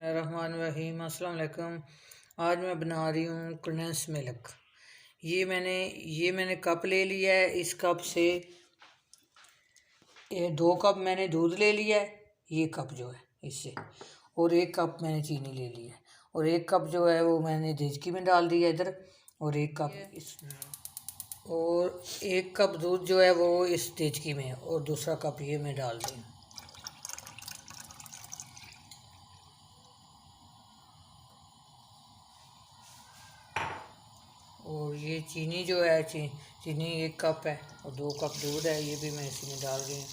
रहमान रहीम अस्सलाम वालेकुम। आज मैं बना रही हूँ कंडेंस मिल्क। ये मैंने कप ले लिया है। इस कप से ये 2 कप मैंने दूध ले लिया है, ये कप जो है इससे, और 1 कप मैंने चीनी ले ली है, और 1 कप जो है वो मैंने देचकी में डाल दिया इधर, और 1 कप इस, और 1 कप दूध जो है वो इस देचकी में, और दूसरा कप ये मैं डाल रही हूँ। और ये चीनी जो है चीनी 1 कप है, और 2 कप दूध है, ये भी मैं इसी में डाल रही हूँ।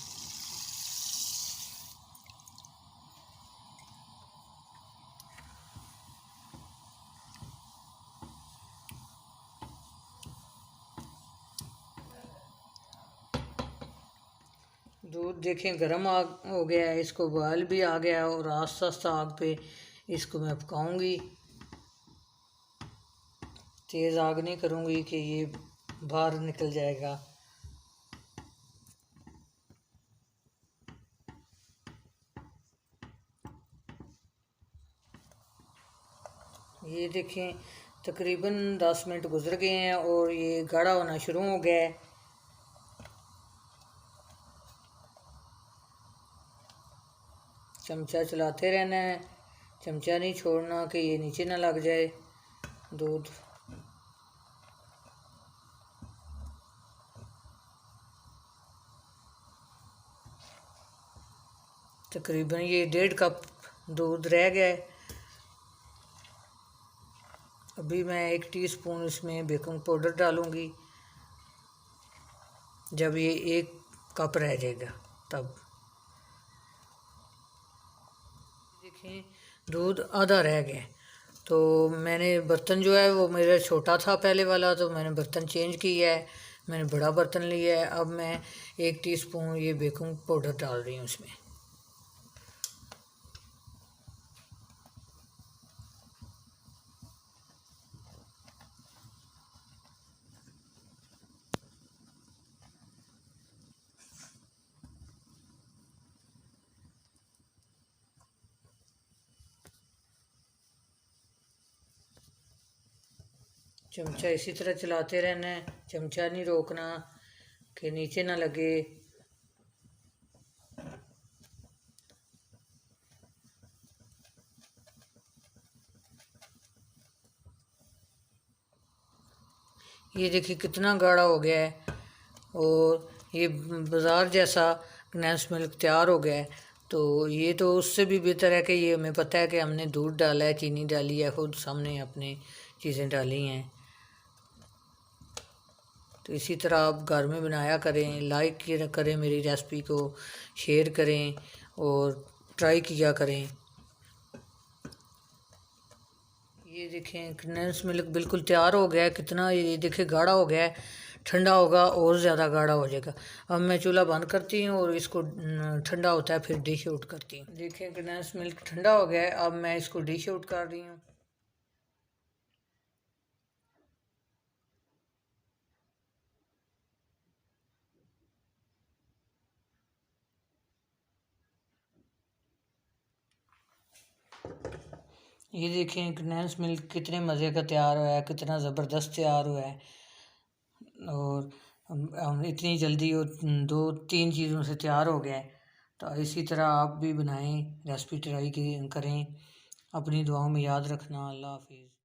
दूध देखें गर्म आग हो गया है, इसको बॉयल भी आ गया है, और आस्ता आस्ता आग पे इसको मैं पकाऊंगी। तेज़ आग नहीं करूंगी कि ये बाहर निकल जाएगा। ये देखें तकरीबन 10 मिनट गुजर गए हैं और ये गाढ़ा होना शुरू हो गया है। चमचा चलाते रहना है, चमचा नहीं छोड़ना कि ये नीचे ना लग जाए दूध। तकरीबन ये 1.5 कप दूध रह गया है। अभी मैं 1 टीस्पून इसमें बेकिंग पाउडर डालूंगी जब ये 1 कप रह जाएगा तब। देखें दूध आधा रह गया, तो मैंने बर्तन जो है वो मेरा छोटा था पहले वाला, तो मैंने बर्तन चेंज किया है, मैंने बड़ा बर्तन लिया है। अब मैं 1 टीस्पून ये बेकिंग पाउडर डाल रही हूँ उसमें। चमचा इसी तरह चलाते रहना है, चमचा नहीं रोकना कि नीचे ना लगे। ये देखिए कितना गाढ़ा हो गया है, और ये बाज़ार जैसा कंडेंस मिल्क तैयार हो गया है। तो ये तो उससे भी बेहतर है कि ये हमें पता है कि हमने दूध डाला है, चीनी डाली है, खुद सामने अपने चीज़ें डाली हैं। तो इसी तरह आप घर में बनाया करें, लाइक करें मेरी रेसिपी को, शेयर करें और ट्राई किया करें। ये देखें कंडेंस मिल्क बिल्कुल तैयार हो गया है। कितना ये देखें गाढ़ा हो गया है, ठंडा होगा और ज़्यादा गाढ़ा हो जाएगा। अब मैं चूल्हा बंद करती हूँ और इसको ठंडा होता है फिर डिश आउट करती हूँ। देखें कंडेंस मिल्क ठंडा हो गया है, अब मैं इसको डिश आउट कर रही हूँ। ये देखें कंडेंस मिल्क कितने मज़े का तैयार हुआ है, कितना ज़बरदस्त तैयार हुआ है, और हम इतनी जल्दी वो 2-3 चीज़ों से तैयार हो गया है। तो इसी तरह आप भी बनाएं, रेसिपी ट्राई करें। अपनी दुआओं में याद रखना। अल्लाह हाफिज़।